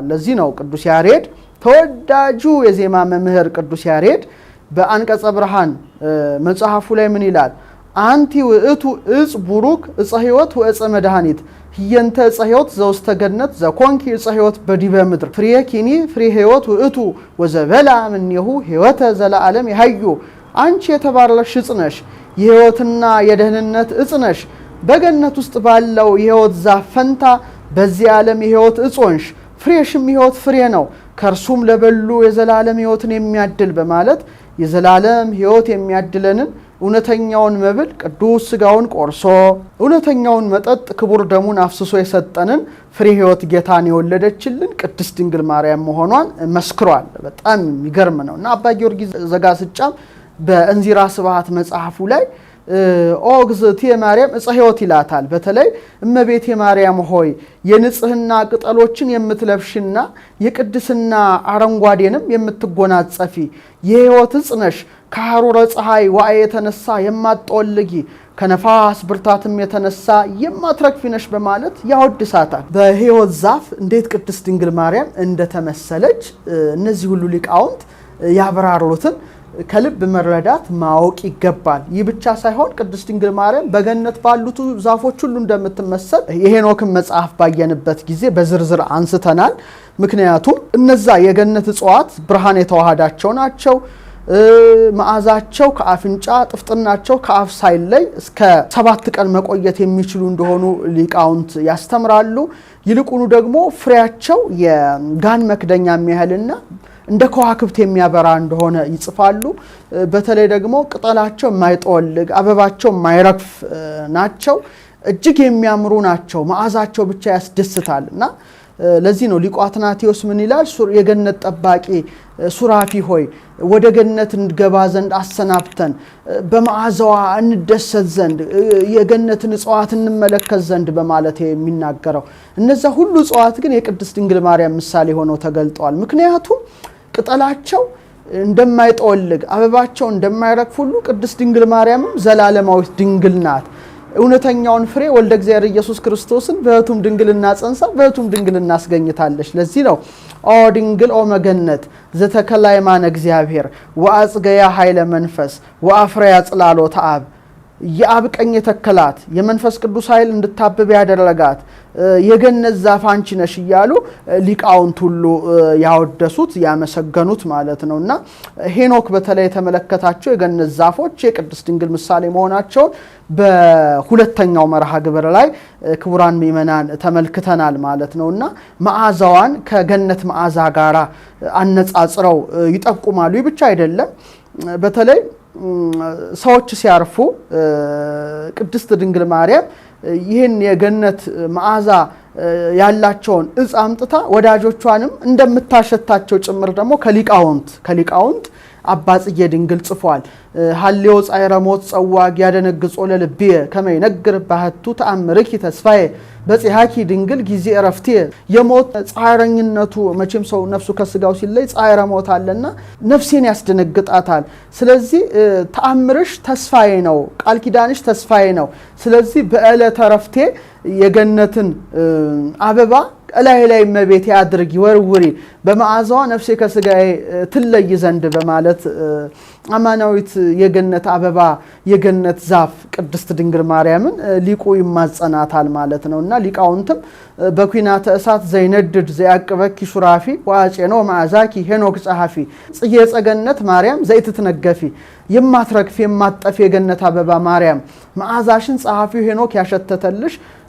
ለዚህ ነው ቅዱስ ያሬድ ተወዳጁ የዜማ መምህር ቅዱስ ያሬድ በአንቀጸ ብርሃን መጽሐፉ ላይ ምን ይላል? አንቲ ውእቱ እጽ ቡሩክ እጽ ሕይወት ወእጽ መድኃኒት ህየንተ እጽ ሕይወት ዘውስተ ገነት ዘኮንኪ እጽ ሕይወት በዲበ ምድር ፍሬኪኒ ፍሬ ሕይወት ውእቱ ወዘበላ ምንሁ ሕይወተ ዘለዓለም ይሐዩ። አንቺ የተባረክሽ እጽ ነሽ፣ የሕይወትና የደህንነት እጽ ነሽ። በገነት ውስጥ ባለው የሕይወት ዛፍ ፈንታ በዚህ ዓለም የሕይወት እጽ ሆንሽ። ፍሬሽም ሕይወት ፍሬ ነው፣ ከርሱም ለበሉ የዘላለም ሕይወትን የሚያድል በማለት የዘላለም ሕይወት የሚያድለንን እውነተኛውን መብል ቅዱስ ሥጋውን ቆርሶ እውነተኛውን መጠጥ ክቡር ደሙን አፍስሶ የሰጠንን ፍሬ ሕይወት ጌታን የወለደችልን ቅድስት ድንግል ማርያም መሆኗን መስክሯል። በጣም የሚገርም ነው እና አባ ጊዮርጊስ ዘጋስጫም በእንዚራ ስብሐት መጽሐፉ ላይ ኦ እግዝእትየ ማርያም እፀ ሕይወት ይላታል። በተለይ እመቤቴ ማርያም ሆይ የንጽህና ቅጠሎችን የምትለብሽና የቅድስና አረንጓዴንም የምትጎናጸፊ የሕይወት እጽ ነሽ። ከሐሩረ ፀሐይ ዋዕይ የተነሳ የማትጠወልጊ ከነፋስ ብርታትም የተነሳ የማትረግፊ ነሽ በማለት ያወድሳታል። በሕይወት ዛፍ እንዴት ቅድስት ድንግል ማርያም እንደተመሰለች እነዚህ ሁሉ ሊቃውንት ያብራሩትን ከልብ መረዳት ማወቅ ይገባል። ይህ ብቻ ሳይሆን ቅድስት ድንግል ማርያም በገነት ባሉት ዛፎች ሁሉ እንደምትመሰል የሄኖክን መጽሐፍ ባየንበት ጊዜ በዝርዝር አንስተናል። ምክንያቱም እነዛ የገነት እጽዋት ብርሃን የተዋሃዳቸው ናቸው። መዓዛቸው ከአፍንጫ ጥፍጥናቸው ከአፍ ሳይለይ እስከ 7 ቀን መቆየት የሚችሉ እንደሆኑ ሊቃውንት ያስተምራሉ። ይልቁኑ ደግሞ ፍሬያቸው የጋን መክደኛ የሚያህልና እንደ ከዋክብት የሚያበራ እንደሆነ ይጽፋሉ። በተለይ ደግሞ ቅጠላቸው የማይጠወልግ አበባቸው የማይረግፍ ናቸው። እጅግ የሚያምሩ ናቸው። መዓዛቸው ብቻ ያስደስታል እና ለዚህ ነው ሊቁ አትናቴዎስ ምን ይላል? የገነት ጠባቂ ሱራፊ ሆይ ወደ ገነት እንገባ ዘንድ አሰናብተን በመዓዛዋ እንደሰት ዘንድ የገነትን እጽዋት እንመለከት ዘንድ በማለት የሚናገረው። እነዛ ሁሉ እጽዋት ግን የቅድስት ድንግል ማርያም ምሳሌ ሆነው ተገልጠዋል። ምክንያቱም ቅጠላቸው እንደማይጠወልግ አበባቸው እንደማይረግፍ ሁሉ ቅድስት ድንግል ማርያምም ዘላለማዊት ድንግል ናት። እውነተኛውን ፍሬ ወልደ እግዚአብሔር ኢየሱስ ክርስቶስን በሕቱም ድንግልና ጸንሳ በሕቱም ድንግልና አስገኝታለች። ለዚህ ነው ኦ ድንግል ኦ መገነት ዘተከላይ ማነ እግዚአብሔር ወአጽገያ ኃይለ መንፈስ ወአፍረያ ጽላሎተ አብ የአብ ቀኝ የተከላት የመንፈስ ቅዱስ ኃይል እንድታብብ ያደረጋት የገነት ዛፍ አንቺ ነሽ እያሉ ሊቃውንት ሁሉ ያወደሱት ያመሰገኑት ማለት ነውና ሄኖክ በተለይ የተመለከታቸው የገነት ዛፎች የቅድስት ድንግል ምሳሌ መሆናቸውን በሁለተኛው መርሃ ግብር ላይ ክቡራን ምእመናን ተመልክተናል ማለት ነውና መዓዛዋን ከገነት መዓዛ ጋራ አነጻጽረው ይጠቁማሉ። ይህ ብቻ አይደለም። በተለይ ሰዎች ሲያርፉ ቅድስት ድንግል ማርያም ይህን የገነት መዓዛ ያላቸውን እጽ አምጥታ ወዳጆቿንም እንደምታሸታቸው ጭምር ደግሞ ከሊቃውንት አባ ጽጌ ድንግል ጽፏል። ሀሌው ጻይረ ሞት ጸዋግ ያደነግጾ ለልብየ ከመይ ነግር ባህቱ ተአምርኪ ተስፋዬ በጽሐኪ ድንግል ጊዜ እረፍቴ። የሞት ጻይረኝነቱ መቼም ሰው ነፍሱ ከስጋው ሲለይ ጻይረ ሞት አለና ነፍሴን ያስደነግጣታል። ስለዚህ ተአምርሽ ተስፋዬ ነው፣ ቃል ኪዳንሽ ተስፋዬ ነው። ስለዚህ በዕለተ እረፍቴ የገነትን አበባ ላይ መቤት ያድርጊ ወርውሪ በመዓዛዋ ነፍሴ ከስጋዬ ትለይ ዘንድ በማለት አማናዊት የገነት አበባ የገነት ዛፍ ቅድስት ድንግል ማርያምን ሊቁ ይማጸናታል ማለት ነውና ሊቃውንትም በኩናተ እሳት ዘይነድድ ዘያቅበኪ ሱራፊ ወአጼኖ መዓዛኪ ሄኖክ ጸሐፊ ጽጌ ጸገነት ማርያም ዘይትትነገፊ የማትረግፍ የማትጠፍ የገነት አበባ ማርያም መዓዛሽን ጸሐፊው ሄኖክ ያሸተተልሽ